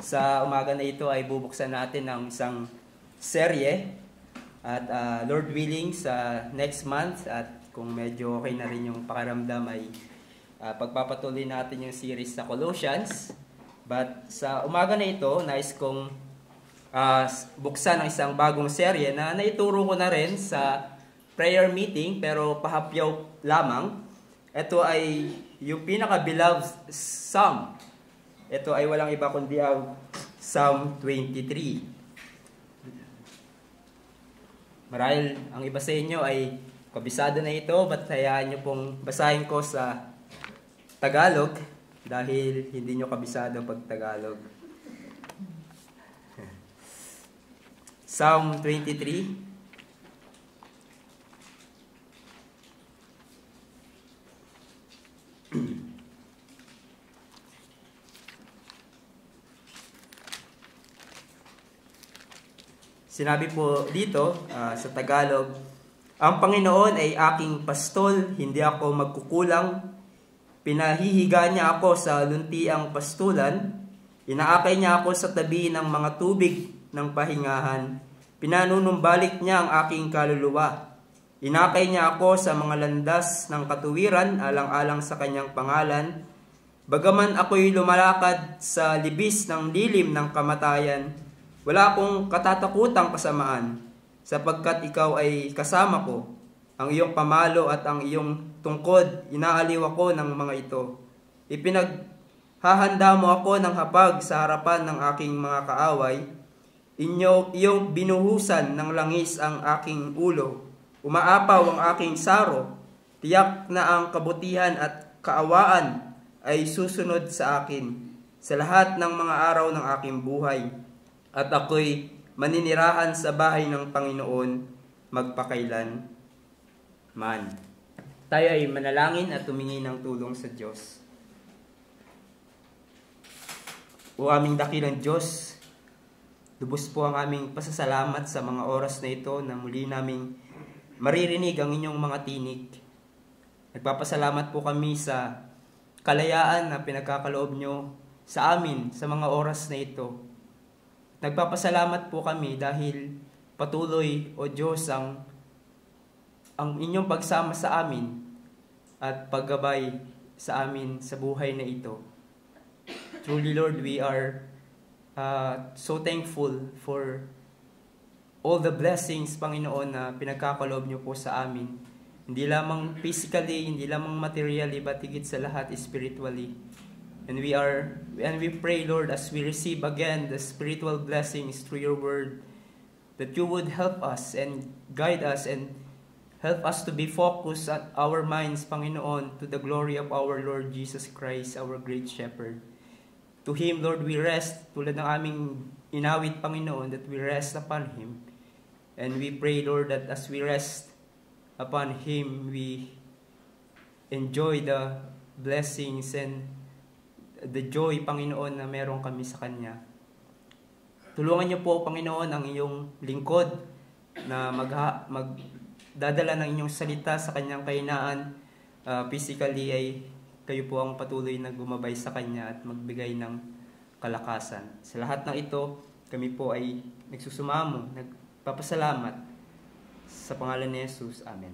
Sa umaga na ito ay bubuksan natin ng isang serye at Lord willing sa next month at kung medyo okay na rin yung pakiramdam ay pagpapatuloy natin yung series sa Colossians. But sa umaga na ito, nais kong buksan ang isang bagong serye na naituro ko na rin sa prayer meeting pero pahapyaw lamang. Ito ay yung pinaka-beloved Psalm. Ito ay walang iba kundi ang Psalm 23. Marahil ang iba sa inyo ay kabisado na ito, but hayaan nyo pong basahin ko sa Tagalog dahil hindi nyo kabisado pag Tagalog. Psalm 23. Sinabi po dito sa Tagalog, ang Panginoon ay aking pastol, hindi ako magkukulang. Pinahihiga niya ako sa luntiang pastulan. Inaakay niya ako sa tabi ng mga tubig ng pahingahan. Pinanunumbalik niya ang aking kaluluwa. Inakay niya ako sa mga landas ng katuwiran alang-alang sa kanyang pangalan. Bagaman ako'y lumalakad sa libis ng lilim ng kamatayan, wala akong katatakutang kasamaan, sapagkat ikaw ay kasama ko. Ang iyong pamalo at ang iyong tungkod, inaaliw ako ng mga ito. Ipinaghahanda mo ako ng hapag sa harapan ng aking mga kaaway. Iyong binuhusan ng langis ang aking ulo. Umaapaw ang aking saro. Tiyak na ang kabutihan at kaawaan ay susunod sa akin sa lahat ng mga araw ng aking buhay. At ako'y maninirahan sa bahay ng Panginoon magpakailan man. Tayo ay manalangin at tumingi ng tulong sa Diyos. O aming dakilang Diyos, lubos po ang aming pasasalamat sa mga oras na ito na muli naming maririnig ang inyong mga tinig. Nagpapasalamat po kami sa kalayaan na pinagkakaloob nyo sa amin sa mga oras na ito. Nagpapasalamat po kami dahil patuloy, O Diyos, ang inyong pagsama sa amin at paggabay sa amin sa buhay na ito. Truly, Lord, we are so thankful for all the blessings, Panginoon, na pinagkakaloob niyo po sa amin. Hindi lamang physically, hindi lamang materially, but higit sa lahat, spiritually. And we pray, Lord, as we receive again the spiritual blessings through your word, that you would help us and guide us and help us to be focused at our minds, Panginoon, to the glory of our Lord Jesus Christ, our great shepherd. To Him, Lord, we rest, tulad ng aming inawit, Panginoon, that we rest upon Him. And we pray, Lord, that as we rest upon Him, we enjoy the blessings and the joy, Panginoon, na meron kami sa Kanya. Tulungan niyo po, Panginoon, ang iyong lingkod na magdadala ng inyong salita sa Kanyang kahinaan. Physically ay kayo po ang patuloy na gumabay sa Kanya at magbigay ng kalakasan. Sa lahat ng ito, kami po ay nagsusumamo, nagpapasalamat sa pangalan ni Jesus. Amen.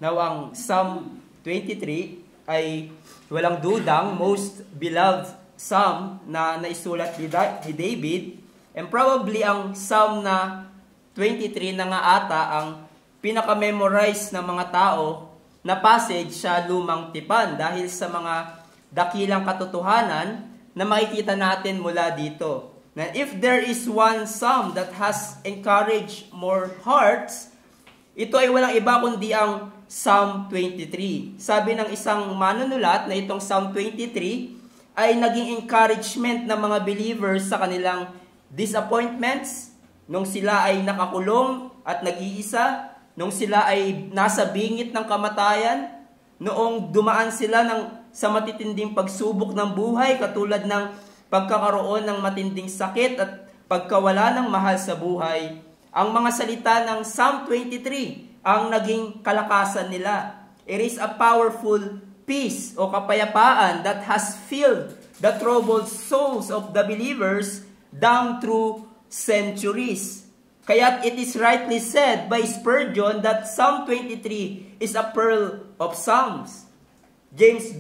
Now, ang Psalm 23 ay walang dudang most beloved psalm na naisulat ni David, and probably ang Psalm na 23 na nga ata ang pinaka-memorize ng mga tao na passage sa Lumang Tipan dahil sa mga dakilang katotohanan na makikita natin mula dito. Na if there is one psalm that has encouraged more hearts, ito ay walang iba kundi ang Psalm 23. Sabi ng isang manunulat na itong Psalm 23 ay naging encouragement ng mga believers sa kanilang disappointments, nung sila ay nakakulong at nag-iisa, nung sila ay nasa bingit ng kamatayan, noong dumaan sila sa matitinding pagsubok ng buhay katulad ng pagkakaroon ng matinding sakit at pagkawala ng mahal sa buhay. Ang mga salita ng Psalm 23 ang naging kalakasan nila. It is a powerful peace o kapayapaan that has filled the troubled souls of the believers down through centuries. Kaya't it is rightly said by Spurgeon that Psalm 23 is a pearl of psalms. James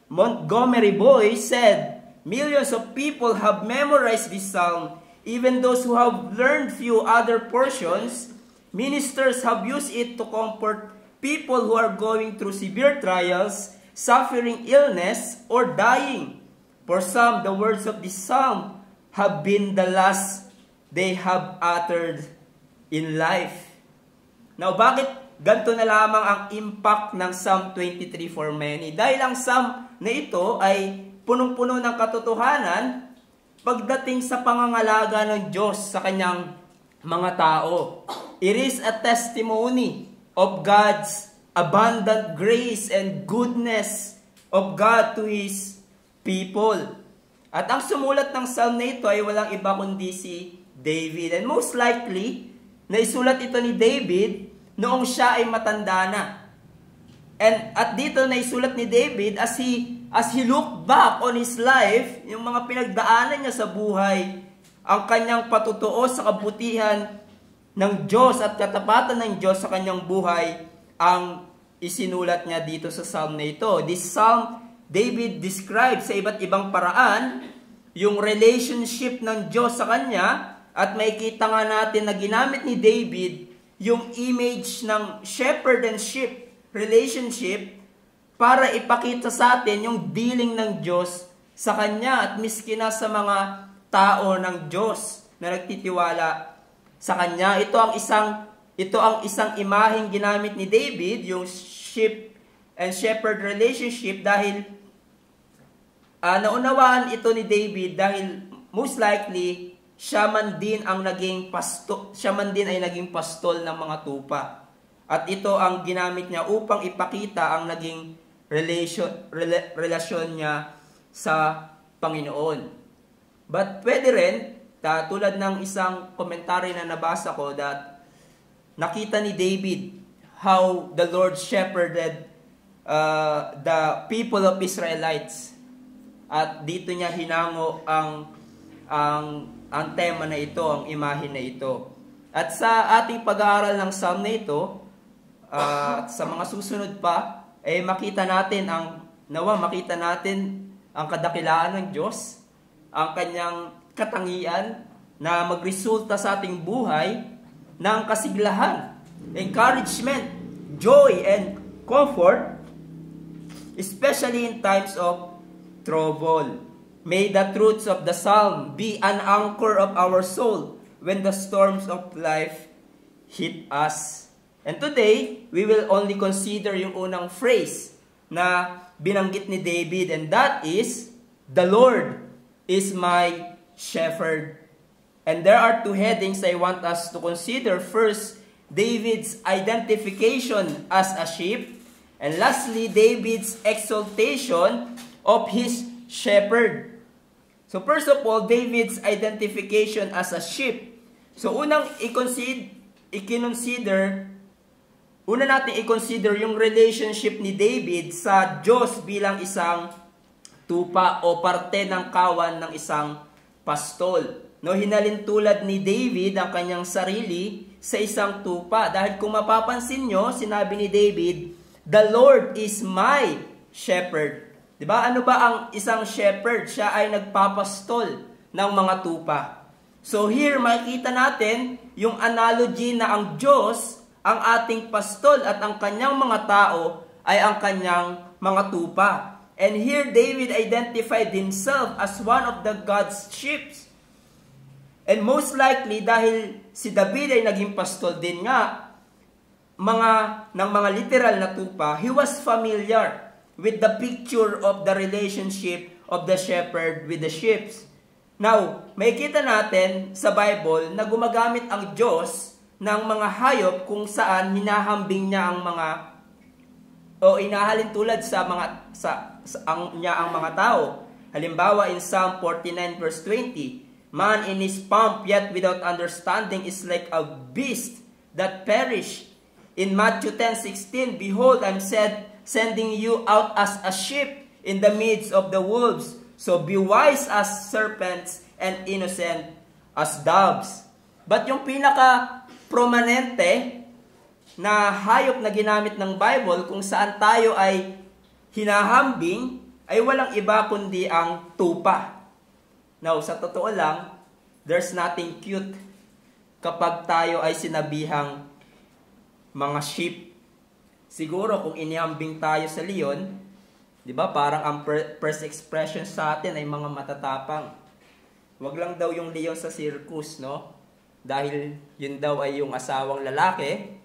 Montgomery Boyce said, millions of people have memorized this psalm, even those who have learned few other portions. Ministers have used it to comfort people who are going through severe trials, suffering illness, or dying. For some, the words of this psalm have been the last they have uttered in life. Now, bakit ganito na lamang ang impact ng Psalm 23 for many? Dahil ang psalm na ito ay punong-puno ng katotohanan pagdating sa pangangalaga ng Diyos sa kanyang mga tao. It is a testimony of God's abundant grace and goodness of God to His people. At ang sumulat ng psalm na ito ay walang iba kundi si David. And most likely, naisulat ito ni David noong siya ay matanda na. At dito naisulat ni David as he looked back on his life, yung mga pinagdaanan niya sa buhay, ang kanyang patutuo sa kabutihan ng Diyos at katapatan ng Diyos sa kanyang buhay, ang isinulat niya dito sa psalm na ito. This psalm, David describes sa iba't ibang paraan yung relationship ng Diyos sa kanya, at makikita nga natin na ginamit ni David yung image ng shepherd and sheep relationship para ipakita sa atin yung dealing ng Diyos sa kanya at miski na sa mga tao ng Diyos na nagtitiwala sa kanya. Ito ang isang imaheng ginamit ni David, yung sheep and shepherd relationship, dahil naunawaan ito ni David dahil most likely siya man din ay naging pastol ng mga tupa. At ito ang ginamit niya upang ipakita ang naging relasyon niya sa Panginoon. But pwede rin, tulad ng isang komentary na nabasa ko, that nakita ni David how the Lord shepherded the people of Israelites. At dito niya hinango ang tema na ito, ang imahe na ito. At sa ating pag-aaral ng psalm na ito, sa mga susunod pa, makita natin ang kadakilaan ng Diyos, ang kanyang katangian na magresulta sa ating buhay ng kasiglahan, encouragement, joy, and comfort, especially in times of trouble. May the truths of the psalm be an anchor of our soul when the storms of life hit us. And today, we will only consider yung unang phrase na binanggit ni David, and that is, the Lord is my shepherd. And there are two headings I want us to consider. First, David's identification as a sheep, and lastly, David's exaltation of his shepherd. So first of all, David's identification as a sheep. So una natin i-consider yung relationship ni David sa Diyos bilang isang tupa o parte ng kawan ng isang pastol. No, hinalin tulad ni David ang kanyang sarili sa isang tupa. Dahil kung mapapansin nyo, sinabi ni David, the Lord is my shepherd. Diba? Ano ba ang isang shepherd? Siya ay nagpapastol ng mga tupa. So here, makikita natin yung analogy na ang Diyos, ang ating pastol, at ang kanyang mga tao ay ang kanyang mga tupa. And here, David identified himself as one of the God's sheep. And most likely, dahil si David ay naging pastol din nga, ng mga literal na tupa, he was familiar with the picture of the relationship of the shepherd with the sheep. Now, makikita natin sa Bible na gumagamit ang Diyos ng mga hayop kung saan hinahambing niya ang inahalin tulad ang mga tao. Halimbawa, in Psalm 49 verse 20, man in his pomp yet without understanding is like a beast that perish. In Matthew 10:16, behold, I'm sending you out as a sheep in the midst of the wolves. So be wise as serpents and innocent as doves. But yung pinaka-prominente na hayop na ginamit ng Bible kung saan tayo ay hinahambing ay walang iba kundi ang tupa. Now, sa totoo lang, there's nothing cute kapag tayo ay sinabihang mga sheep. Siguro kung inihambing tayo sa leon, di ba parang ang first expression sa atin ay mga matatapang. Wag lang daw yung leon sa circus, no? Dahil yun daw ay yung asawang lalaki,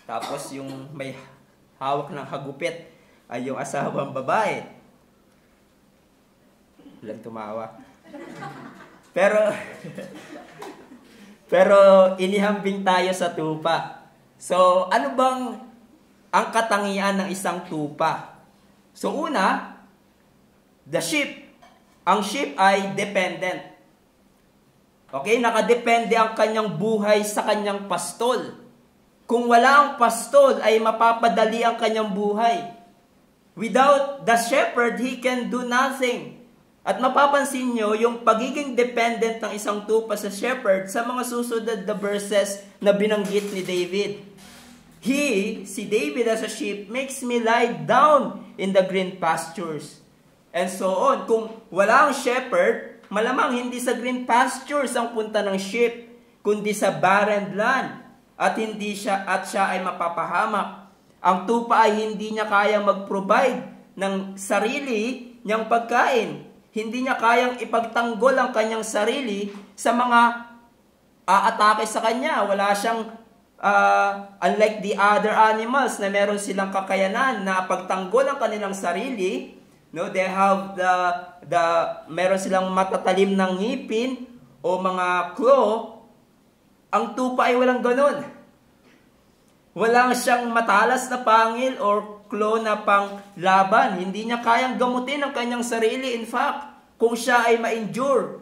tapos yung may hawak ng hagupit ay yung asawang babae. Walang tumawa. Pero inihambing tayo sa tupa. So, ano bang ang katangian ng isang tupa? So, una, the sheep. Ang sheep ay dependent. Okay, nakadepende ang kanyang buhay sa kanyang pastol. Kung wala ang pastol, ay mapapadali ang kanyang buhay. Without the shepherd, he can do nothing. At mapapansin nyo, yung pagiging dependent ng isang tupa sa shepherd sa mga susunod na verses na binanggit ni David. Si David as a sheep, makes me lie down in the green pastures. And so on. Kung wala ang shepherd, malamang hindi sa green pastures ang punta ng sheep, kundi sa barren land. At siya ay mapapahamak. Ang tupa ay hindi niya kayang mag-provide ng sarili niyang pagkain. Hindi niya kayang ipagtanggol ang kanyang sarili sa mga aatake sa kanya. Wala siyang, unlike the other animals na meron silang kakayanan na pagtanggol ang kanilang sarili. No, they have meron silang matatalim ng ngipin o mga claw. Ang tupa ay walang ganun. Walang siyang matalas na pangil or claw na panglaban. Hindi niya kayang gamutin ang kanyang sarili. In fact, kung siya ay ma-injure,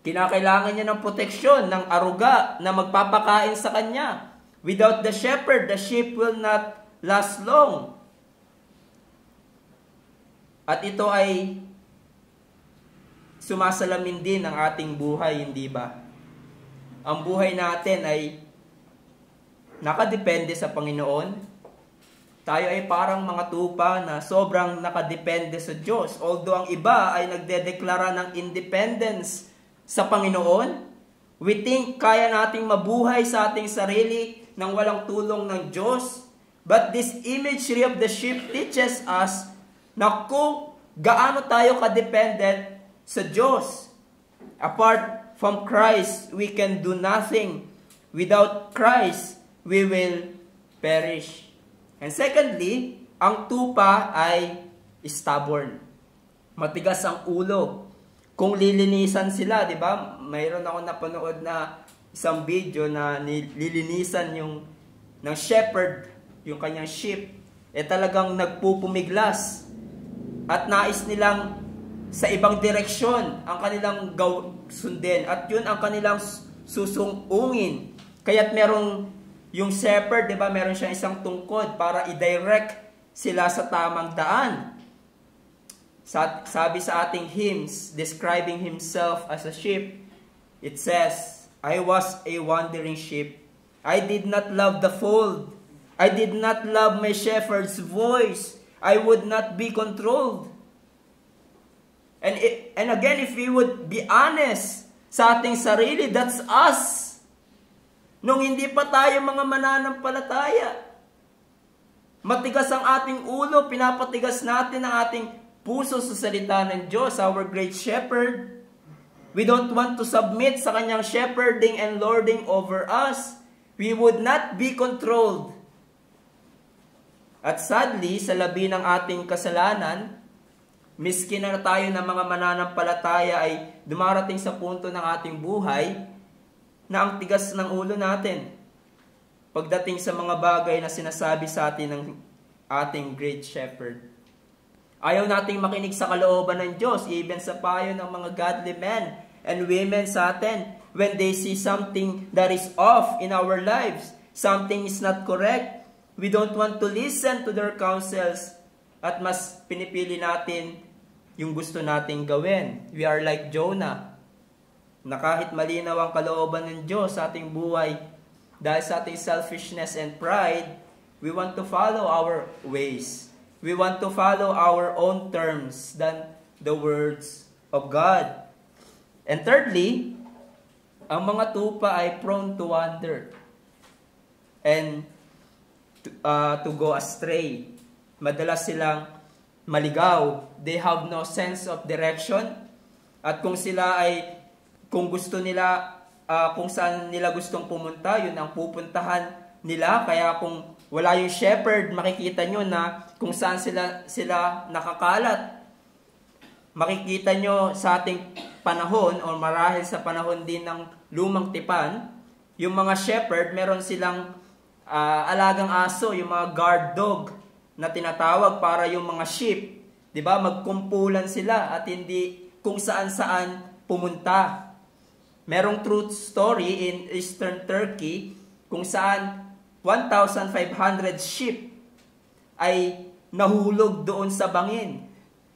kinakailangan niya ng proteksyon, ng aruga na magpapakain sa kanya. Without the shepherd, the sheep will not last long. At ito ay sumasalamin din ng ating buhay, hindi ba? Ang buhay natin ay nakadepende sa Panginoon. Tayo ay parang mga tupa na sobrang nakadepende sa Diyos. Although ang iba ay nagdedeklara ng independence sa Panginoon, we think kaya nating mabuhay sa ating sarili nang walang tulong ng Diyos. But this imagery of the sheep teaches us na kung gaano tayo kadependent sa Diyos. Apart from Christ, we can do nothing. Without Christ, we will perish. And secondly, ang tupa ay stubborn. Matigas ang ulo. Kung lilinisan sila, di ba? Mayroon ako napanood na isang video na nililinisan ng shepherd, yung kanyang sheep. Talagang nagpupumiglas. At nais nilang sa ibang direksyon ang kanilang sundin. At yun ang kanilang susungungin. Kaya't merong yung shepherd, di ba, meron siyang isang tungkod para i-direct sila sa tamang daan. Sabi sa ating hymns, describing himself as a sheep, it says, I was a wandering sheep. I did not love the fold. I did not love my shepherd's voice. I would not be controlled. And again, if we would be honest sa ating sarili, that's us. Nung hindi pa tayo mga mananampalataya. Matigas ang ating ulo, pinapatigas natin ang ating puso sa salita ng Diyos, our great shepherd. We don't want to submit sa kanyang shepherding and lording over us. We would not be controlled. At sadly, sa labi ng ating kasalanan, miski na tayo ng mga mananampalataya ay dumarating sa punto ng ating buhay na ang tigas ng ulo natin pagdating sa mga bagay na sinasabi sa atin ng ating great shepherd. Ayaw nating makinig sa kalooban ng Diyos, even sa payo ng mga godly men and women sa atin when they see something that is off in our lives, something is not correct. We don't want to listen to their counsels at mas pinipili natin yung gusto nating gawin. We are like Jonah, na kahit malinaw ang kalooban ng Diyos sa ating buhay, dahil sa ating selfishness and pride, we want to follow our ways. We want to follow our own terms than the words of God. And thirdly, ang mga tupa ay prone to wander and to go astray. Madalas silang maligaw. They have no sense of direction. At kung gusto nila, kung saan nila gustong pumunta, yun ang pupuntahan nila. Kaya kung wala yung shepherd, makikita nyo na kung saan sila nakakalat. Makikita nyo sa ating panahon, o marahil sa panahon din ng lumang tipan, yung mga shepherd, meron silang alagang aso, yung mga guard dog na tinatawag para yung mga sheep, 'di ba? Magkumpulan sila at hindi kung saan-saan pumunta. Merong truth story in Eastern Turkey kung saan 1,500 sheep ay nahulog doon sa bangin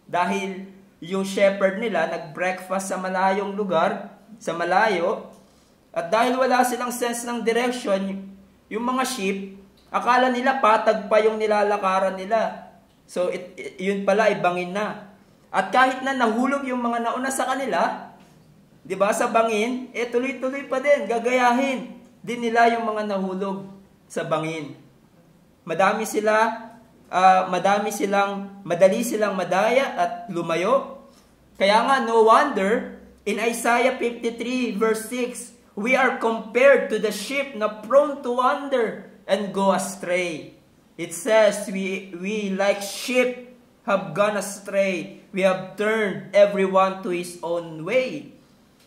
dahil yung shepherd nila nag-breakfast sa malayong lugar, sa malayo, at dahil wala silang sense ng direction, yung mga sheep, akala nila patag pa yung nilalakaran nila. So, yun pala ay bangin na. At kahit na nahulog yung mga nauna sa kanila, di ba, sa bangin, tuloy-tuloy pa din, gagayahin din nila yung mga nahulog sa bangin. Madali silang madaya at lumayo. Kaya nga, no wonder, in Isaiah 53 verse 6, we are compared to the sheep na prone to wander and go astray. It says, we like sheep have gone astray. We have turned everyone to his own way.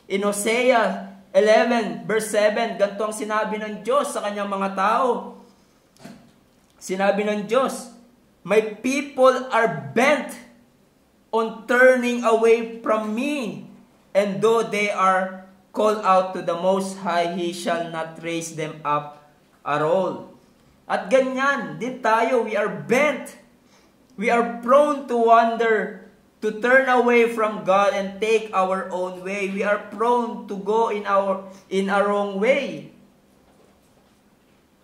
In Hosea 11 verse 7, ganito ang sinabi ng Diyos sa kanyang mga tao. Sinabi ng Diyos, my people are bent on turning away from me, and though they are call out to the Most High, He shall not raise them up at all. At ganyan din tayo, we are bent. We are prone to wander, to turn away from God and take our own way. We are prone to go in our own way.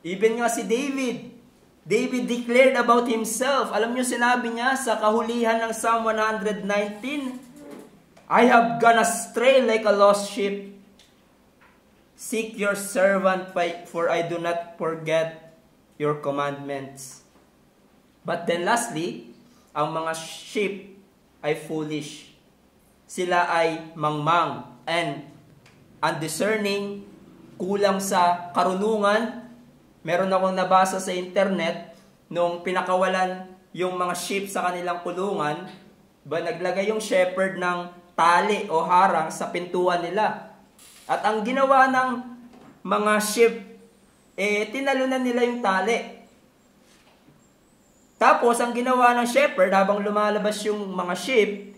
Even nga si David declared about himself. Alam niyo, sinabi niya sa kahulihan ng Psalm 119, I have gone astray like a lost sheep. Seek your servant, for I do not forget your commandments. But then lastly, ang mga sheep ay foolish. Sila ay mangmang and undiscerning, kulang sa karunungan. Meron akong nabasa sa internet, nung pinakawalan yung mga sheep sa kanilang kulungan, naglagay yung shepherd ng tali o harang sa pintuan nila. At ang ginawa ng mga sheep, tinalunan nila yung tali. Tapos, ang ginawa ng shepherd, habang lumalabas yung mga sheep,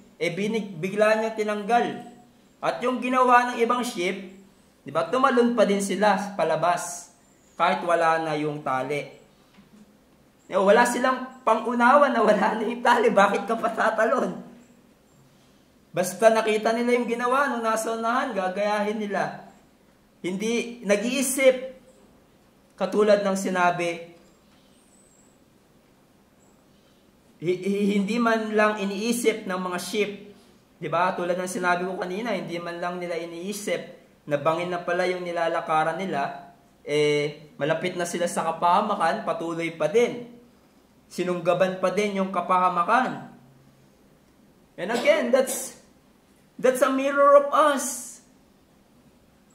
bigla niyang tinanggal. At yung ginawa ng ibang sheep, di ba, tumalon pa din sila palabas, kahit wala na yung tali. Wala silang pangunawa na wala na yung tali. Bakit ka pa tatalon? Basta nakita nila yung ginawa nung nasa unahan, gagayahin nila. Hindi nag-iisip. Katulad ng sinabi, hindi man lang iniisip ng mga sheep. Diba? Tulad ng sinabi ko kanina, hindi man lang nila iniisip na bangin na pala yung nilalakaran nila, malapit na sila sa kapahamakan, patuloy pa din. Sinunggaban pa din yung kapahamakan. And again, that's a mirror of us.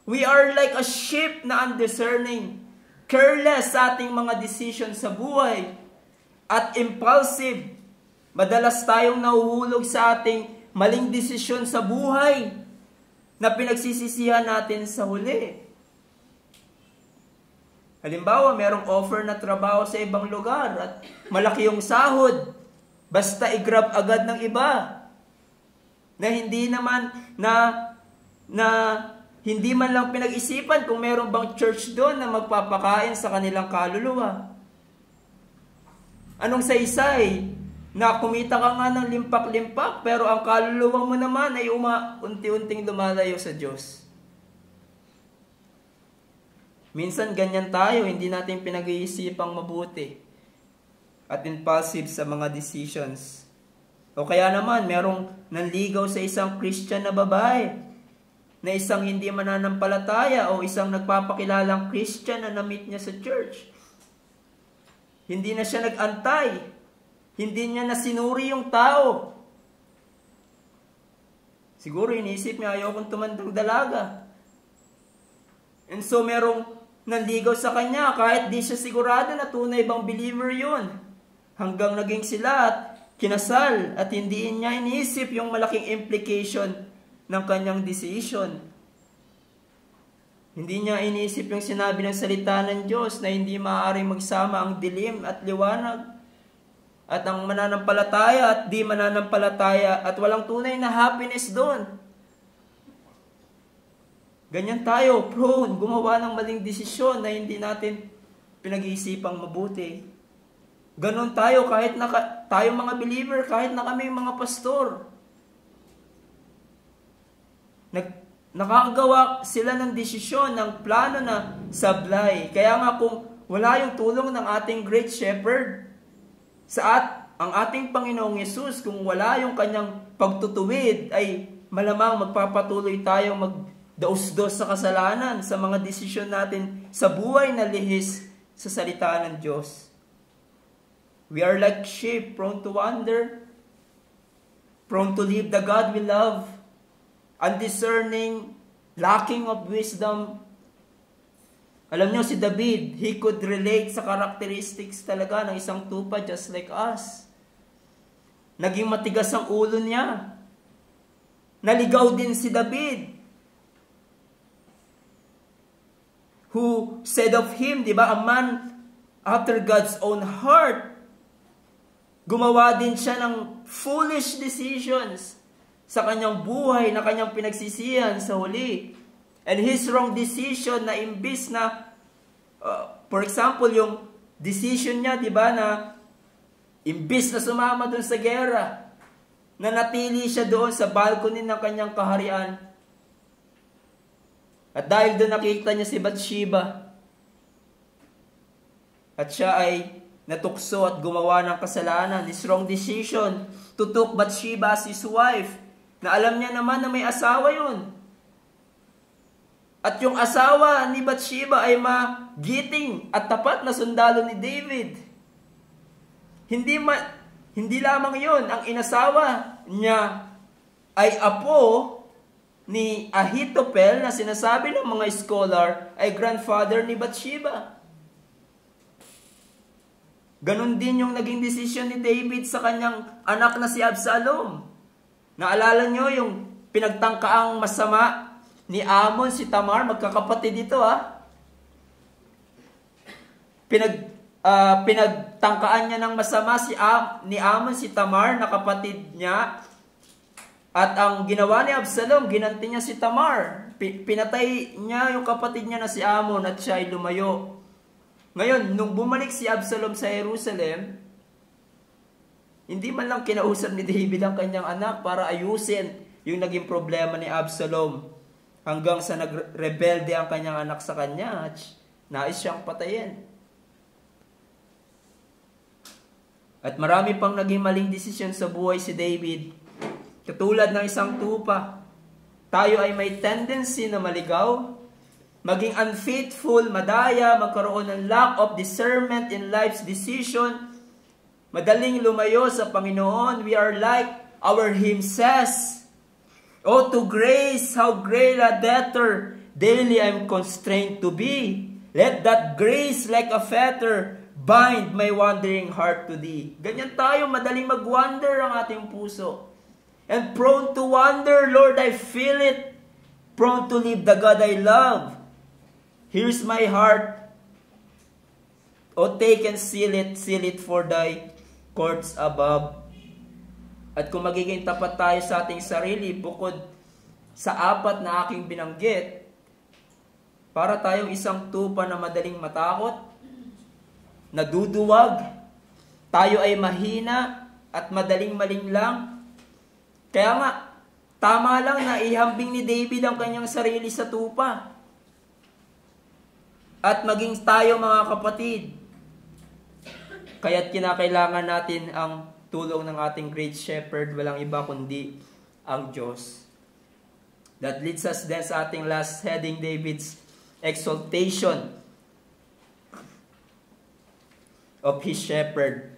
We are like a sheep na undiscerning, careless sa ating mga decision sa buhay, at impulsive. Madalas tayong nahuhulog sa ating maling desisyon sa buhay na pinagsisisihan natin sa huli. Halimbawa, merong offer na trabaho sa ibang lugar at malaki yung sahod. Basta i-grab agad ng iba. Na hindi naman hindi man lang pinag-isipan kung meron bang church doon na magpapakain sa kanilang kaluluwa. Anong saysay na kumita ka nga ng limpak-limpak, pero ang kaluluwa mo naman ay unti-unting lumalayo sa Diyos. Minsan ganyan tayo, hindi natin pinag-iisipang mabuti at impulsive sa mga decisions. O kaya naman, merong nanligaw sa isang Christian na babae, na isang hindi mananampalataya o isang nagpapakilalang Christian na na-meet niya sa church. Hindi na siya nag-antay. Hindi niya nasinuri yung tao. Siguro inisip niya, ayokong tumandang dalaga. And so merong nanligaw sa kanya kahit di siya sigurado na tunay bang believer yun. Hanggang naging sila at kinasal at hindi niya iniisip yung malaking implication ng kanyang decision. Hindi niya iniisip yung sinabi ng salita ng Diyos na hindi maaaring magsama ang dilim at liwanag at ang mananampalataya at di mananampalataya at walang tunay na happiness doon. Ganyan tayo, prone, gumawa ng maling desisyon na hindi natin pinag-iisipang mabuti. Ganon tayo kahit tayo mga believer, kahit na kami mga pastor. Nakakagawa sila ng desisyon, ng plano na sablay. Kaya nga kung wala yung tulong ng ating great shepherd, ang ating Panginoong Yesus, kung wala yung kanyang pagtutuwid, ay malamang magpapatuloy tayong magdaos-dos sa kasalanan sa mga desisyon natin sa buhay na lihis sa salita ng Diyos. We are like sheep, prone to wander, prone to leave the God we love, undiscerning, lacking of wisdom. Alam nyo, si David, he could relate sa characteristics talaga ng isang tupa just like us. Naging matigas ang ulo niya. Naligaw din si David, who said of him, di ba, a man after God's own heart. Gumawa din siya ng foolish decisions sa kanyang buhay na kanyang pinagsisihan sa huli. And his wrong decision na imbis na, for example, yung decision niya, di ba, na imbis na sumama dun sa gera, na natili siya doon sa balcony ng kanyang kaharian. At dahil doon nakita niya si Bathsheba, at siya ay natukso at gumawa ng kasalanan, his wrong decision to took Bathsheba as his wife, na alam niya naman na may asawa yun. At yung asawa ni Bathsheba ay magiting at tapat na sundalo ni David. Hindi lamang yun, ang inasawa niya ay apo ni Ahithophel na sinasabi ng mga scholar ay grandfather ni Bathsheba. Ganon din yung naging desisyon ni David sa kanyang anak na si Absalom. Naalala nyo yung pinagtangkaang masama ni Amon si Tamar, magkakapatid ito pinagtangkaan niya ng masama ni Amon si Tamar na kapatid niya. At ang ginawa ni Absalom, ginanti niya si Tamar. Pinatay niya yung kapatid niya na si Amon at siya ay lumayo. Ngayon, nung bumalik si Absalom sa Jerusalem, hindi man lang kinausap ni David ang kanyang anak para ayusin yung naging problema ni Absalom. Hanggang sa nagrebelde ang kanyang anak sa kanya at nais siyang patayin. At marami pang naging maling desisyon sa buhay si David. Katulad ng isang tupa, tayo ay may tendency na maligaw, maging unfaithful, madaya, magkaroon ng lack of discernment in life's decision, madaling lumayo sa Panginoon. We are like our hymn says, "Oh, to grace, how great a debtor daily I'm constrained to be. Let that grace like a fetter bind my wandering heart to thee." Ganyan tayo, madaling mag-wander ang ating puso. And prone to wander, Lord, I feel it. Prone to leave the God I love. Here's my heart. O take and seal it for thy courts above. At kung magiging tapat tayo sa ating sarili, bukod sa apat na aking binanggit, para tayong isang tupa na madaling matakot, naduduwag, tayo ay mahina, at madaling-maling lang. Kaya nga, tama lang na ihambing ni David ang kanyang sarili sa tupa. At maging tayo mga kapatid, kaya't kinakailangan natin ang tulong ng ating great shepherd, walang iba kundi ang Diyos. That leads us then sa ating last heading, David's exaltation of his shepherd.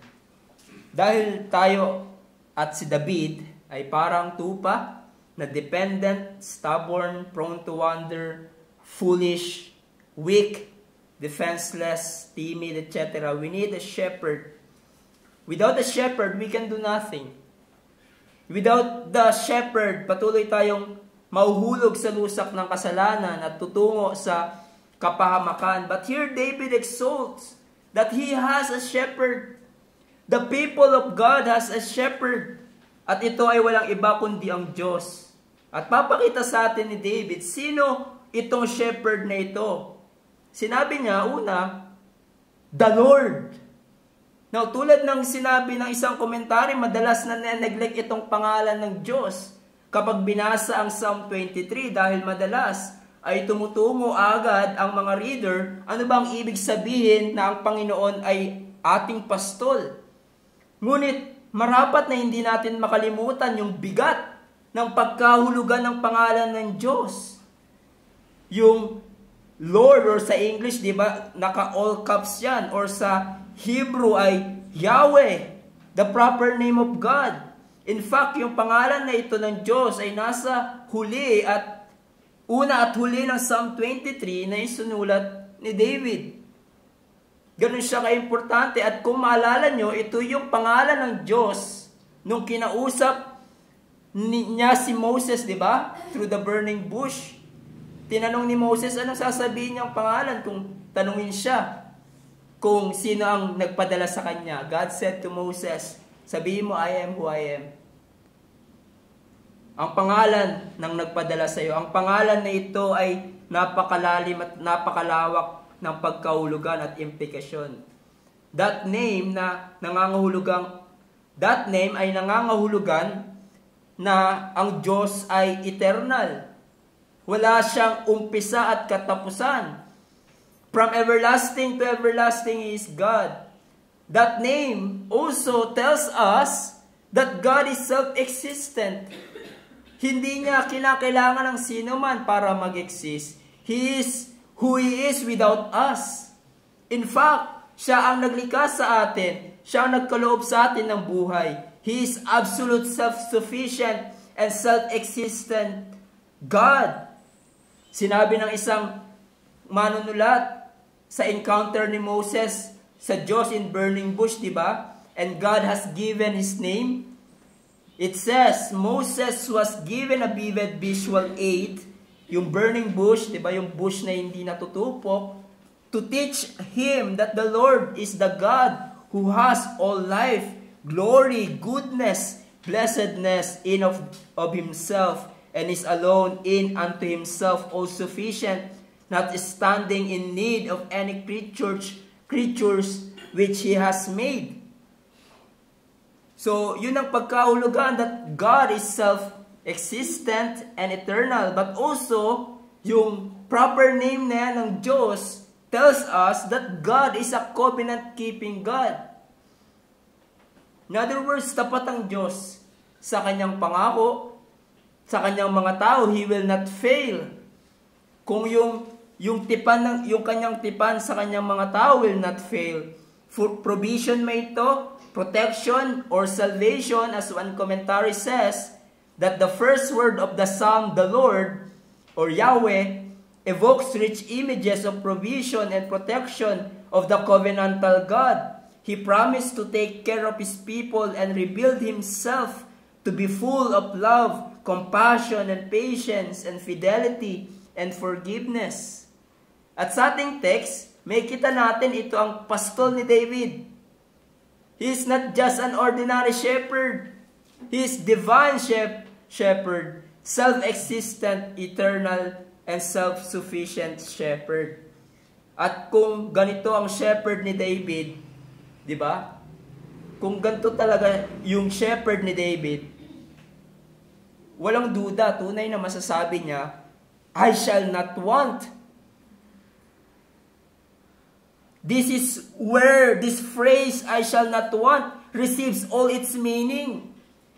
Dahil tayo at si David ay parang tupa na dependent, stubborn, prone to wander, foolish, weak, defenseless, timid, etc. We need a shepherd. Without a shepherd, we can do nothing. Without the shepherd, patuloy tayong mauhulog sa lusak ng kasalanan at tutungo sa kapahamakan. But here David exalts that he has a shepherd. The people of God has a shepherd. At ito ay walang iba kundi ang Diyos. At papakita sa atin ni David, sino itong shepherd na ito? Sinabi niya, una, the Lord. Now, tulad ng sinabi ng isang komentary, madalas na neglect itong pangalan ng Diyos kapag binasa ang Psalm 23 dahil madalas ay tumutungo agad ang mga reader, ano bang ibig sabihin na ang Panginoon ay ating pastol? Ngunit, marapat na hindi natin makalimutan yung bigat ng pagkahulugan ng pangalan ng Diyos. Yung Lord, or sa English, di ba, naka-all caps yan, or sa Hebrew ay Yahweh, the proper name of God. In fact, yung pangalan na ito ng Diyos ay nasa huli at una at huli ng Psalm 23 na isunulat ni David. Ganun siya ka-importante. At kung maalala nyo, ito yung pangalan ng Diyos nung kinausap niya si Moses, di ba? Through the burning bush. Tinanong ni Moses, anong sasabihin niyang pangalan kung tanungin siya kung sino ang nagpadala sa kanya. God said to Moses, sabihin mo, I am who I am. Ang pangalan ng nagpadala sa iyo, ang pangalan na ito ay napakalalim at napakalawak ng pagkahulugan at implikasyon. That name ay nangangahulugan na ang Diyos ay eternal. Wala siyang umpisa at katapusan. From everlasting to everlasting is God. That name also tells us that God is self-existent. Hindi niya kinakailangan ng sino man para mag-exist. He is who He is without us. In fact, siya ang naglikha sa atin. Siya ang nagkaloob sa atin ng buhay. He is absolute self-sufficient and self-existent God. Sinabi ng isang manunulat sa encounter ni Moses sa Diyos in burning bush, di ba? And God has given His name. It says, Moses was given a vivid visual aid, yung burning bush, di ba? Yung bush na hindi natutupok, to teach him that the Lord is the God who has all life, glory, goodness, blessedness in of Himself, and is alone in unto Himself all sufficient, not standing in need of any creatures which He has made. So, yun ang pagkahulugan that God is self-existent and eternal, but also, yung proper name na yan ng Diyos tells us that God is a covenant-keeping God. In other words, tapat ang Diyos sa kanyang pangako, sa kanyang mga tao. He will not fail. Kung yung kanyang tipan sa kanyang mga tao will not fail. For provision may ito, protection or salvation, as one commentary says, that the first word of the psalm, the Lord, or Yahweh, evokes rich images of provision and protection of the covenantal God. He promised to take care of His people and revealed Himself to be full of love, compassion, and patience, and fidelity, and forgiveness. At sa ating text, may kita natin ito ang pastol ni David. He is not just an ordinary shepherd. He is divine shepherd, self-existent, eternal, and self-sufficient shepherd. At kung ganito ang shepherd ni David, di ba? kung ganito talaga yung shepherd ni David, walang duda, tunay na masasabi niya, I shall not want. This is where this phrase, I shall not want, receives all its meaning.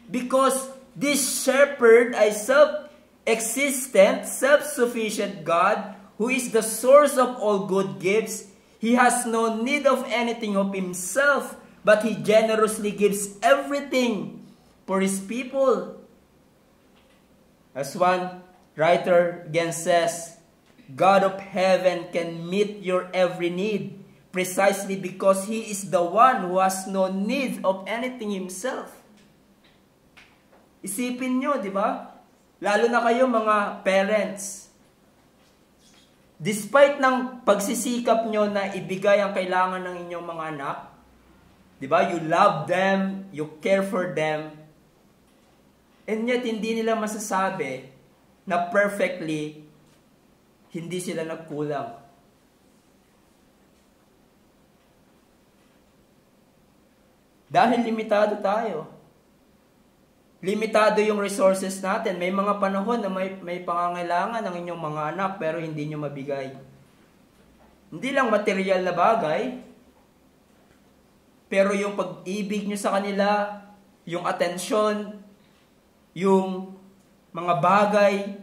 Because this shepherd is self-existent, self-sufficient God, who is the source of all good gifts. He has no need of anything of himself, but he generously gives everything for his people. As one writer again says, God of heaven can meet your every need precisely because he is the one who has no need of anything himself. Isipin nyo, di ba? Lalo na kayo mga parents. Despite ng pagsisikap nyo na ibigay ang kailangan ng inyong mga anak, di ba? You love them, you care for them, and yet hindi nila masasabi na perfectly hindi sila nagkulang. Dahil limitado tayo. Limitado yung resources natin. May mga panahon na may pangangailangan ng inyong mga anak pero hindi nyo mabigay. Hindi lang material na bagay, pero yung pag-ibig nyo sa kanila, yung atensyon, yung mga bagay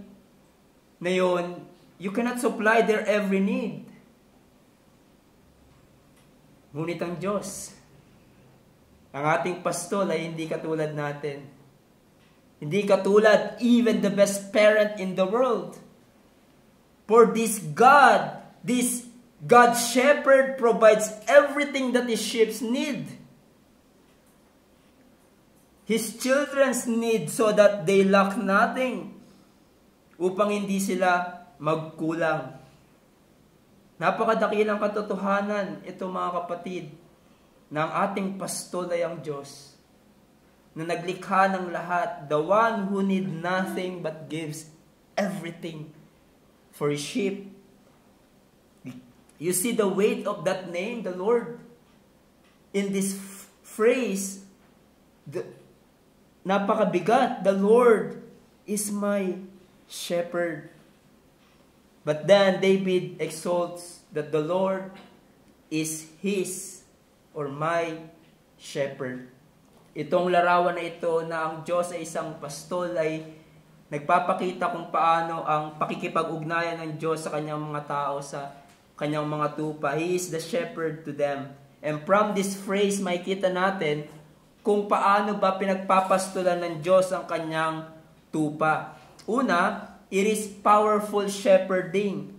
na yun, you cannot supply their every need. Ngunit ang Diyos, ang ating pastol ay hindi katulad natin. Hindi katulad even the best parent in the world. For this God shepherd provides everything that his sheep need. His children's need so that they lack nothing. Upang hindi sila magkulang. Napakadakilang katotohanan ito mga kapatid, na ang ating pastol ay ang Diyos, na naglikha ng lahat, the one who need nothing but gives everything for his sheep. You see the weight of that name, the Lord, in this phrase, napakabigat, the Lord is my shepherd. But then David exalts that the Lord is his or my shepherd. Itong larawan na ito na ang Diyos ay isang pastol ay nagpapakita kung paano ang pakikipag-ugnayan ng Diyos sa kanyang mga tao, sa kanyang mga tupa. He is the shepherd to them. And from this phrase, makikita natin kung paano ba pinagpapastulan ng Diyos ang kanyang tupa. Una, it is powerful shepherding.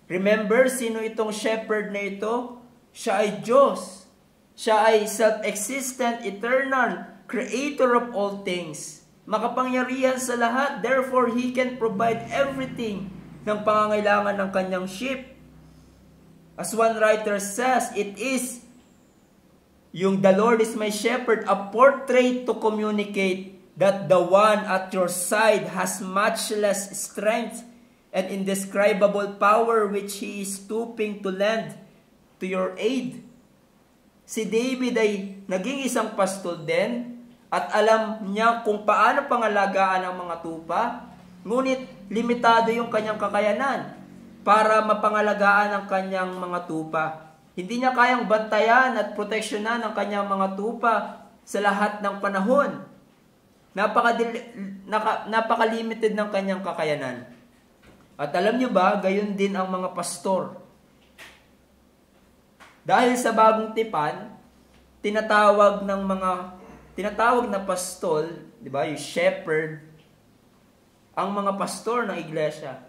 Remember, sino itong shepherd na ito? Siya ay Diyos. Siya ay self-existent, eternal, creator of all things. Makapangyarihan sa lahat. Therefore, He can provide everything ng pangangailangan ng kanyang sheep. As one writer says, it is yung the Lord is my shepherd, a portrait to communicate that the one at your side has much less strength and indescribable power which He is stooping to lend to your aid. Si David ay naging isang pastol din at alam niya kung paano pangalagaan ang mga tupa, ngunit limitado yung kanyang kakayanan para mapangalagaan ang kanyang mga tupa. Hindi niya kayang bantayan at proteksyonan ang kanyang mga tupa sa lahat ng panahon. Napaka-limited ng kanyang kakayanan. At alam niyo ba, gayon din ang mga pastor. Dahil sa bagong tipan, tinatawag na pastol, di ba, yung shepherd, ang mga pastor ng iglesia.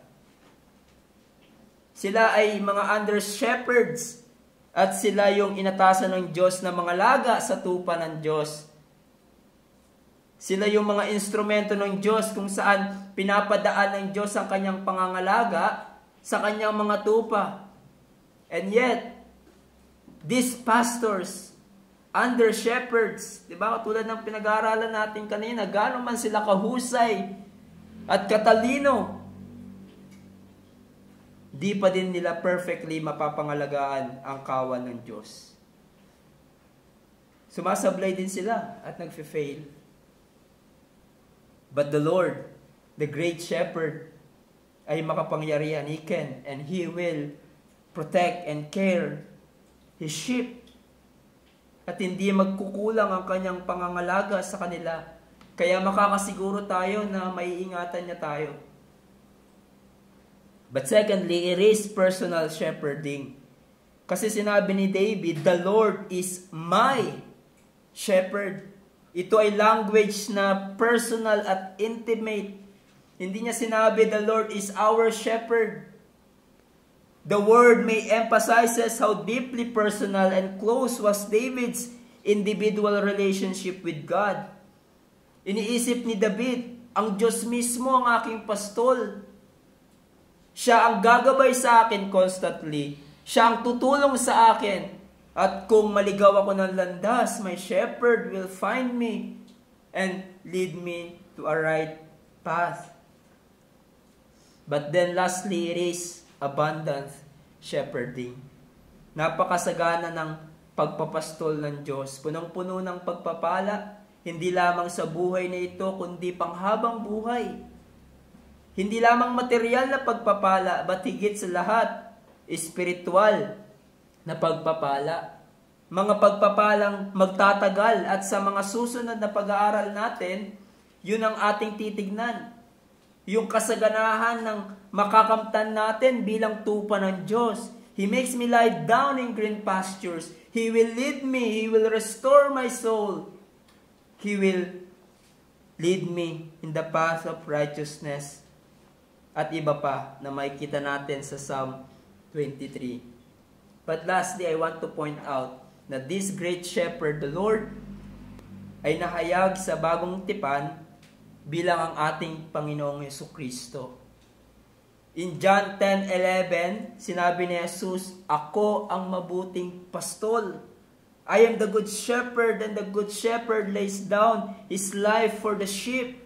Sila ay mga under shepherds at sila yung inatasan ng Diyos na mga laga sa tupa ng Diyos. Sila yung mga instrumento ng Diyos kung saan pinapadaan ng Diyos ang kanyang pangangalaga sa kanyang mga tupa. And yet, these pastors, under shepherds, di ba, katulad ng pinag-aaralan natin kanina, gaano man sila kahusay at katalino, di pa din nila perfectly mapapangalagaan ang kawan ng Diyos. sumasablay din sila at nagfe-fail. But the Lord, the great shepherd, ay makapangyarihan. He can and He will protect and care His sheep. At hindi magkukulang ang kanyang pangangalaga sa kanila. Kaya makakasiguro tayo na maiingatan niya tayo. But secondly, it is personal shepherding. Kasi sinabi ni David, the Lord is my shepherd. Ito ay language na personal at intimate. Hindi niya sinabi, the Lord is our shepherd. The word may emphasizes how deeply personal and close was David's individual relationship with God. Iniisip ni David, ang Diyos mismo ang aking pastol. Siya ang gagabay sa akin constantly. Siya ang tutulong sa akin. At kung maligaw ako ng landas, my shepherd will find me and lead me to a right path. But then lastly, it is abundant shepherding. Napakasagana ng pagpapastol ng Diyos. Punong-puno ng pagpapala, hindi lamang sa buhay na ito, kundi panghabang buhay. Hindi lamang material na pagpapala, but higit sa lahat, espiritual na pagpapala. Mga pagpapalang magtatagal at sa mga susunod na pag-aaral natin, yun ang ating titignan. Yung kasaganahan ng makakamtan natin bilang tupa ng Diyos. He makes me lie down in green pastures. He will lead me. He will restore my soul. He will lead me in the path of righteousness. At iba pa na makikita natin sa Psalm 23. But lastly, I want to point out na this great shepherd, the Lord, ay nahayag sa bagong tipan bilang ang ating Panginoong Jesucristo. In John 10:11, sinabi ni Jesus, ako ang mabuting pastol. I am the good shepherd, and the good shepherd lays down his life for the sheep.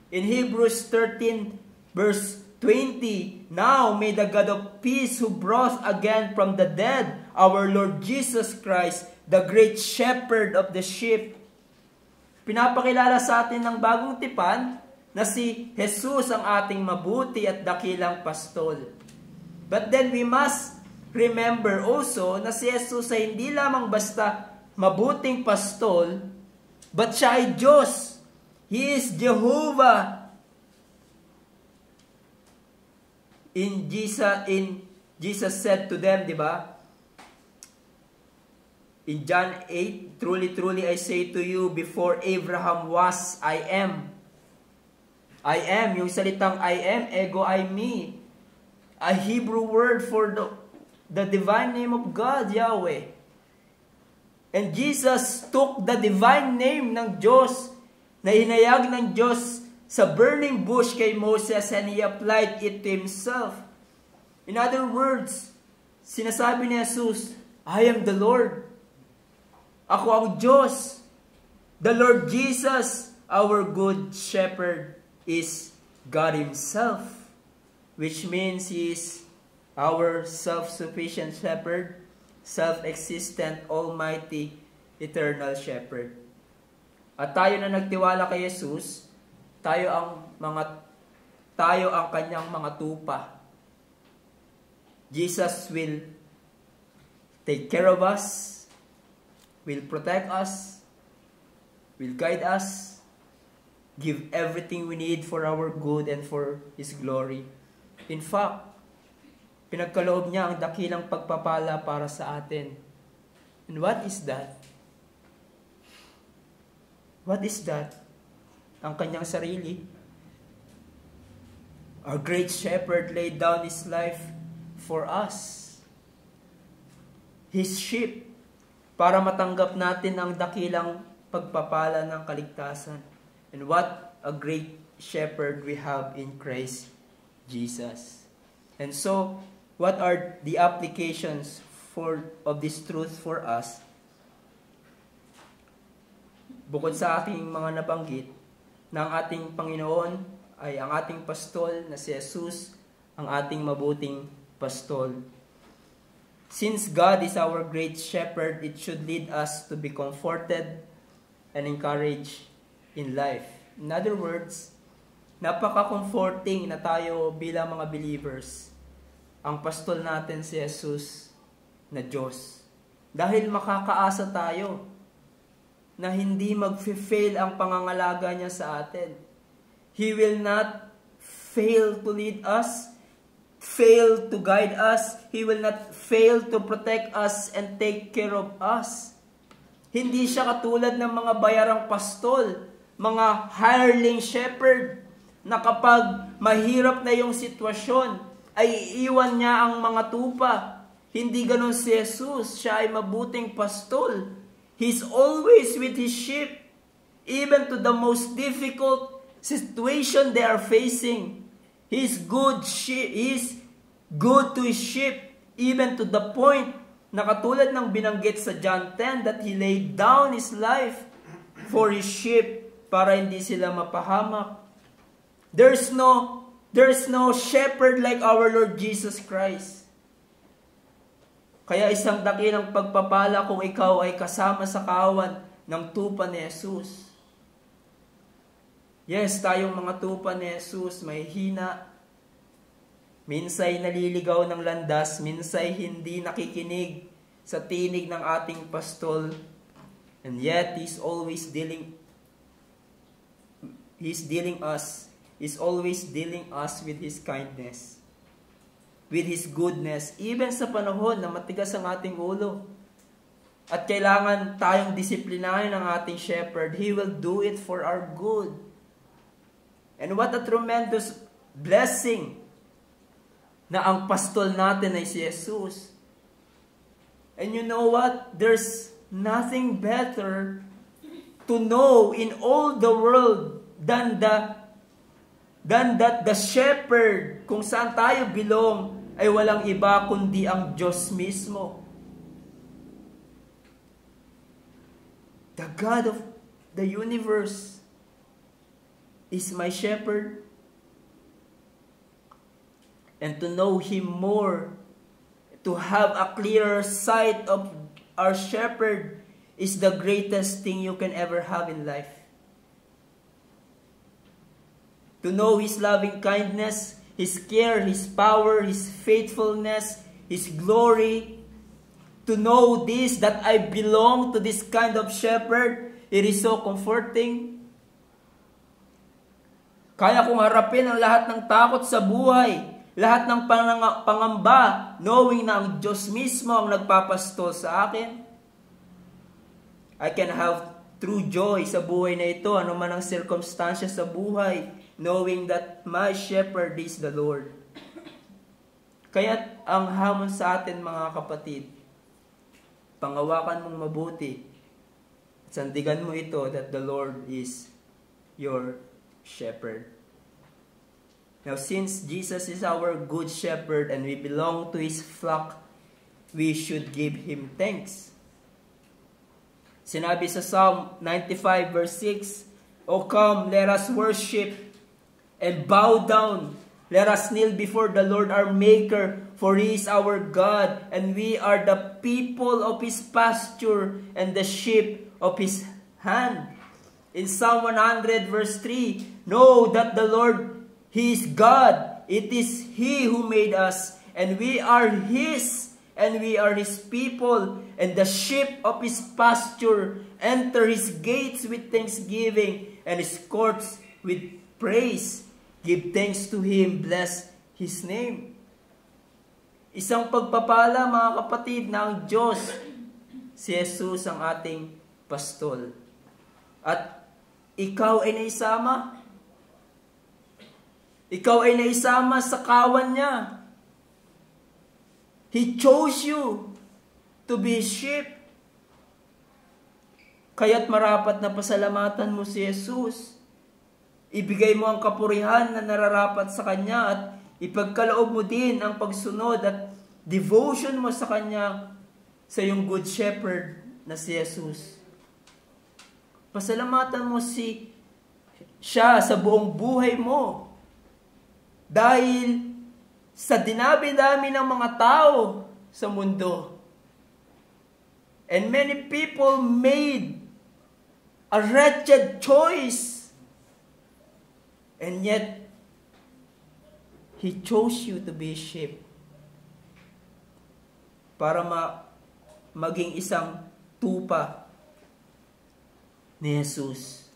In Hebrews 13, verse 20, now may the God of peace who brought again from the dead our Lord Jesus Christ, the great shepherd of the sheep. Pinapakilala sa atin ng bagong tipan na si Jesus ang ating mabuti at dakilang pastol. But then we must remember also na si Jesus ay hindi lamang basta mabuting pastol, but siya ay Diyos. He is Jehovah. Jesus said to them, di ba? In John 8, truly, truly, I say to you, before Abraham was, I am. I am, yung salitang I am, ego, I, me. A Hebrew word for the divine name of God, Yahweh. And Jesus took the divine name ng Diyos, na hinayag ng Diyos sa burning bush kay Moses, and He applied it to Himself. In other words, sinasabi ni Jesus, I am the Lord. Ako ang Diyos. The Lord Jesus, our good shepherd, is God Himself, which means He is our self-sufficient shepherd, self-existent, almighty, eternal shepherd. At tayo na nagtiwala kay Jesus, tayo ang kanyang mga tupa. Jesus will take care of us, will protect us, will guide us, give everything we need for our good and for His glory. In fact, pinagkaloob niya ang dakilang pagpapala para sa atin. And what is that? What is that? Ang kanyang sarili. Our great shepherd laid down His life for us. His sheep, para matanggap natin ang dakilang pagpapala ng kaligtasan. And what a great shepherd we have in Christ Jesus. And so, what are the applications of this truth for us? Bukod sa ating mga nabanggit, na ang ating Panginoon ay ang ating pastol, na si Jesus ang ating mabuting pastol. Since God is our great shepherd, it should lead us to be comforted and encouraged in life. In other words, napaka-comforting na tayo bilang mga believers. Ang pastol natin si Jesus na Diyos. Dahil makakaasa tayo na hindi mag-fail ang pangangalaga niya sa atin. He will not fail to lead us, fail to guide us. He will not fail to protect us and take care of us. Hindi siya katulad ng mga bayarang pastol, mga hireling shepherd, na kapag mahirap na yung sitwasyon, ay iiwan niya ang mga tupa. Hindi ganon si Jesus. Siya ay mabuting pastol. He's always with His sheep, even to the most difficult situation they are facing. He's good to His sheep, even to the point na katulad ng binanggit sa John 10 that He laid down His life for His sheep para hindi sila mapahamak. There's no shepherd like our Lord Jesus Christ. Kaya isang dakilang pagpapala kung ikaw ay kasama sa kawan ng tupa ni Jesus. Yes, tayong mga tupa ni Jesus, may hina. Minsay naliligaw ng landas, minsay hindi nakikinig sa tinig ng ating pastol. And yet, He's always always dealing us with His kindness, with His goodness, even sa panahon na matigas ang ating ulo. At kailangan tayong disiplinahin ng ating shepherd. He will do it for our good. And what a tremendous blessing na ang pastol natin ay si Jesus. And you know what? There's nothing better to know in all the world than that the shepherd, kung saan tayo belong, ay walang iba kundi ang Diyos mismo. The God of the universe is my shepherd. And to know Him more, to have a clearer sight of our shepherd, is the greatest thing you can ever have in life. To know His loving kindness, His care, His power, His faithfulness, His glory. To know this, that I belong to this kind of shepherd, it is so comforting. Kaya kong harapin ang lahat ng takot sa buhay, lahat ng pangamba, knowing na ang Diyos mismo ang nagpapastol sa akin. I can have true joy sa buhay na ito, ano man ang circumstances sa buhay, knowing that my shepherd is the Lord. Kaya ang hamon sa atin, mga kapatid, pangawakan mong mabuti, sandigan mo ito that the Lord is your shepherd. Now, since Jesus is our good shepherd and we belong to His flock, we should give Him thanks. Sinabi sa Psalm 95 verse 6, O come, let us worship and bow down. Let us kneel before the Lord our Maker, for He is our God, and we are the people of His pasture and the sheep of His hand. In Psalm 100 verse 3, know that the Lord, He is God. It is He who made us, and we are His, and we are His people, and the sheep of His pasture. Enter His gates with thanksgiving, and His courts with praise. Give thanks to Him, bless His name. Isang pagpapala, mga kapatid, na ang Diyos, si Jesus ang ating pastol. At ikaw ay naisama. Ikaw ay naisama sa kawan niya. He chose you to be His sheep. Kaya't marapat na pasalamatan mo si Jesus. Ibigay mo ang kapurihan na nararapat sa Kanya at ipagkaloob mo din ang pagsunod at devotion mo sa Kanya, sa iyong good shepherd na si Jesus. Pasalamatan mo siya sa buong buhay mo. Dahil sa dinabi-dami ng mga tao sa mundo. And many people made a wretched choice. And yet, He chose you to be sheep para maging isang tupa ni Jesus.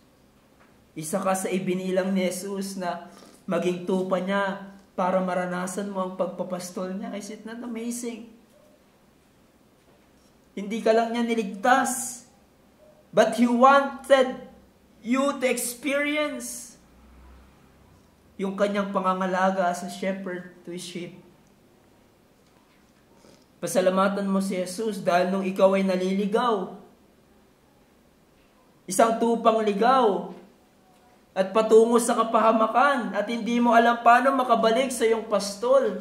Isa ka sa ibinilang ni Jesus na maging tupa niya para maranasan mo ang pagpapastol niya. Is it not amazing? Hindi ka lang niya niligtas, but He wanted you to experience yung kanyang pangangalaga as a shepherd to His sheep. Pasalamatan mo si Jesus dahil nung ikaw ay naliligaw, isang tupang ligaw, at patungo sa kapahamakan, at hindi mo alam paano makabalik sa iyong pastol,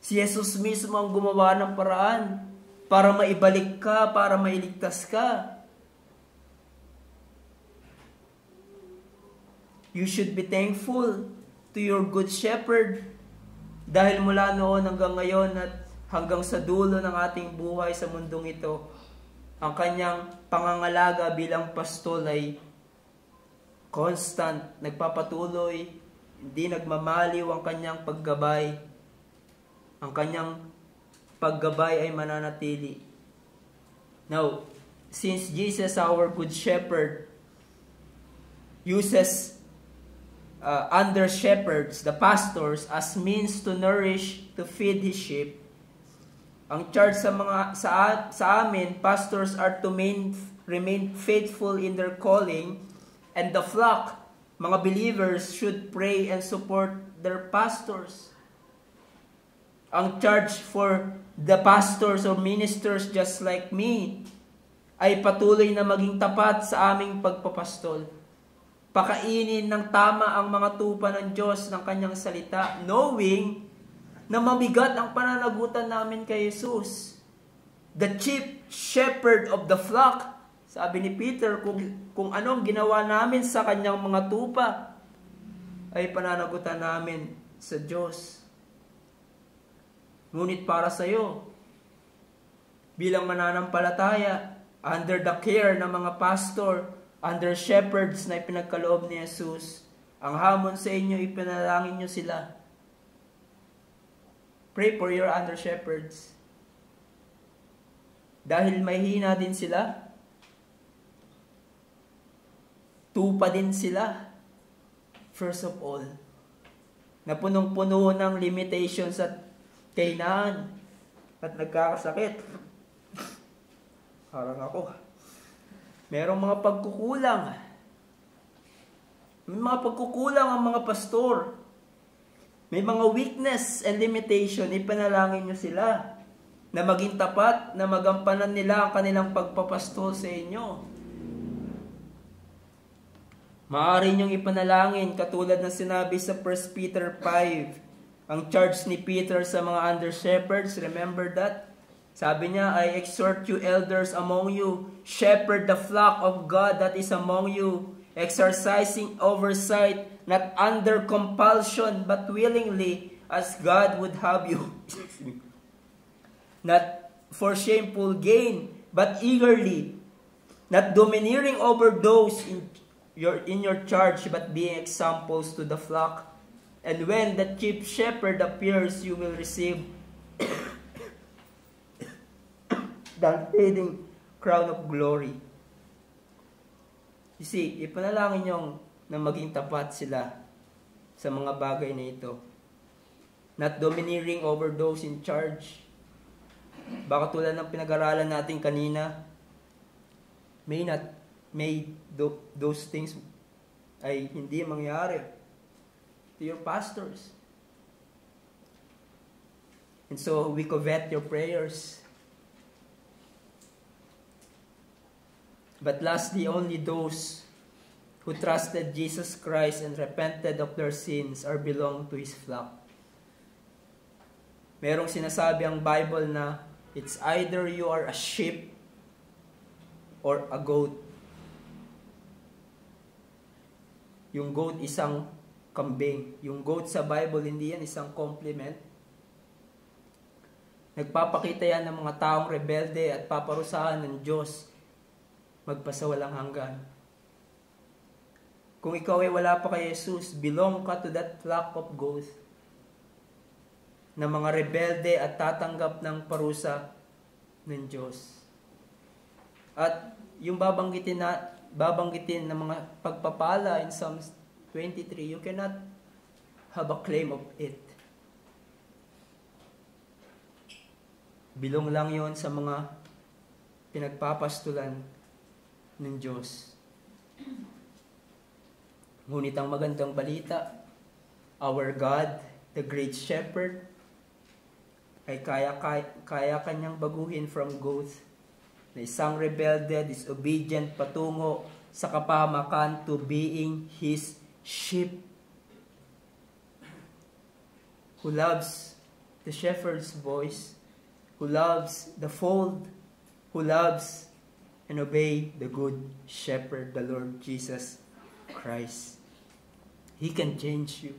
si Jesus mismo ang gumawa ng paraan para maibalik ka, para mailigtas ka. You should be thankful to your good shepherd dahil mula noon hanggang ngayon at hanggang sa dulo ng ating buhay sa mundong ito, ang kanyang pangangalaga bilang pastol ay constant, nagpapatuloy, hindi nagmamaliw ang kanyang paggabay. Ang kanyang paggabay ay mananatili. Now, since Jesus, our good shepherd, uses under shepherds, the pastors, as means to nourish, to feed His sheep, ang charge sa amin, pastors are to remain faithful in their calling, and the flock, mga believers, should pray and support their pastors. Ang charge for the pastors or ministers just like me ay patuloy na maging tapat sa aming pagpapastol. Pakainin ng tama ang mga tupa ng Diyos ng kanyang salita, knowing na mabigat ang pananagutan namin kay Jesus. The chief shepherd of the flock, sabi ni Peter, kung anong ginawa namin sa kanyang mga tupa, ay pananagutan namin sa Diyos. Ngunit para sa iyo, bilang mananampalataya, under the care ng mga pastor, under shepherds na ipinagkaloob ni Jesus, ang hamon sa inyo, ipinalangin nyo sila. Pray for your under shepherds. Dahil may hina din sila, tupa din sila, first of all, na punong-puno ng limitations at kahinaan at nagkakasakit. Parang ako. Merong mga pagkukulang. May mga pagkukulang ang mga pastor. May mga weakness and limitation. Ipanalangin nyo sila na maging tapat, na magampanan nila ang kanilang pagpapastol sa inyo. Maaari nyong ipanalangin katulad ng sinabi sa 1 Peter 5. Ang charge ni Peter sa mga under shepherds, remember that? Sabi niya, I exhort you elders among you, shepherd the flock of God that is among you, exercising oversight, not under compulsion, but willingly, as God would have you. Not for shameful gain, but eagerly, not domineering over those in your charge, but being examples to the flock. And when the chief shepherd appears, you will receive the unfading crown of glory. You see, ipanalangin niyong na maging tapat sila sa mga bagay na ito. Not domineering over those in charge. Baka tulad ng pinag-aralan natin kanina, those things ay hindi mangyari to your pastors. And so we covet your prayers. But lastly, only those who trusted Jesus Christ and repented of their sins are belong to His flock. Merong sinasabi ang Bible na it's either you are a sheep or a goat. Yung goat isang kambing. Yung goat sa Bible, hindi yan isang compliment. Nagpapakita yan ng mga taong rebelde at paparusahan ng Diyos magpasawalang hanggan. Kung ikaw ay wala pa kay Jesus, belong ka to that flock of goats na mga rebelde at tatanggap ng parusa ng Diyos. At yung babanggitin ng mga pagpapala in Psalms 23, you cannot have a claim of it. Bilong lang yon sa mga pinagpapastulan ng Diyos. Ngunit ang magandang balita, our God, the great shepherd, ay kaya kanyang baguhin from goats na isang rebelde, disobedient patungo sa kapahamakan to being His sheep, who loves the shepherd's voice, who loves the fold, who loves and obey the good shepherd, the Lord Jesus Christ. He can change you.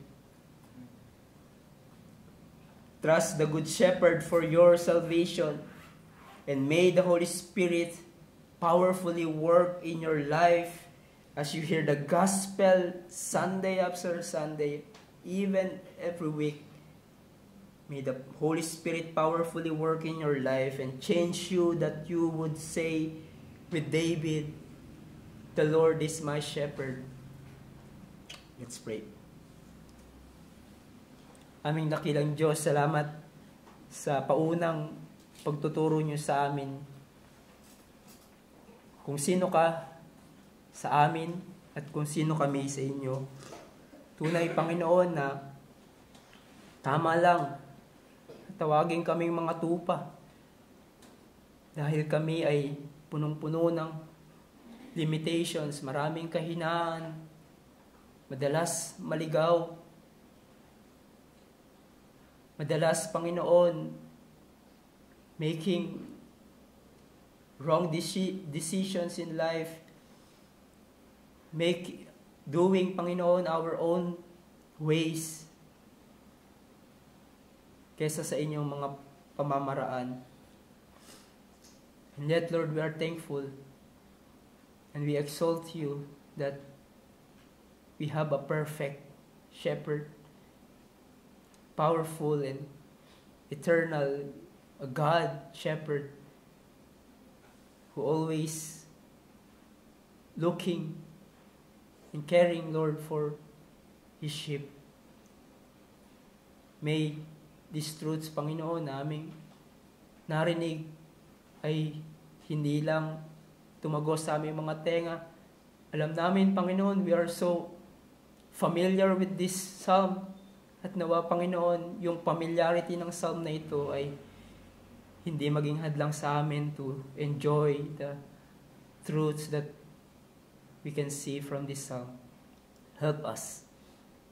Trust the good shepherd for your salvation, and may the Holy Spirit powerfully work in your life as you hear the gospel Sunday after Sunday, even every week. May the Holy Spirit powerfully work in your life and change you, that you would say with David, "The Lord is my shepherd." Let's pray. Aming dakilang Diyos, salamat sa paunang pagtuturo niyo sa amin kung sino ka sa amin at kung sino kami sa inyo. Tunay, Panginoon, na tama lang tawagin kaming mga tupa dahil kami ay punong-puno ng limitations, maraming kahinaan, madalas maligaw, madalas, Panginoon, making wrong decisions in life, doing, Panginoon, our own ways kesa sa inyong mga pamamaraan. And yet, Lord, we are thankful and we exalt you that we have a perfect shepherd, powerful and eternal, a God shepherd who always looking and caring, Lord, for His sheep. May these truths, Panginoon, naming narinig ay hindi lang tumagos sa aming mga tenga. Alam namin, Panginoon, we are so familiar with this psalm. At nawa, Panginoon, yung familiarity ng psalm na ito ay hindi maging hadlang sa amin to enjoy the truths that we can see from this psalm. Help us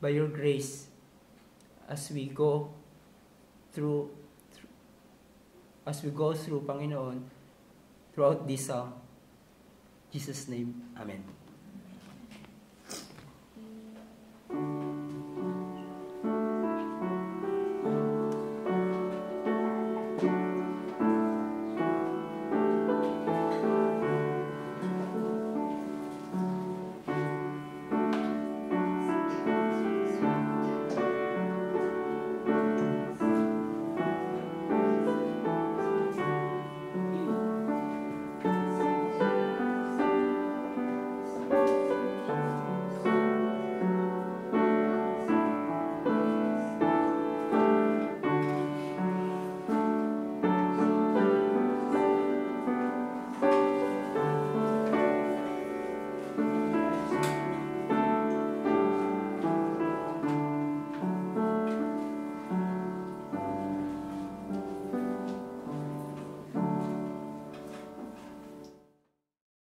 by your grace as we go through, Panginoon, throughout this psalm. In Jesus' name, Amen.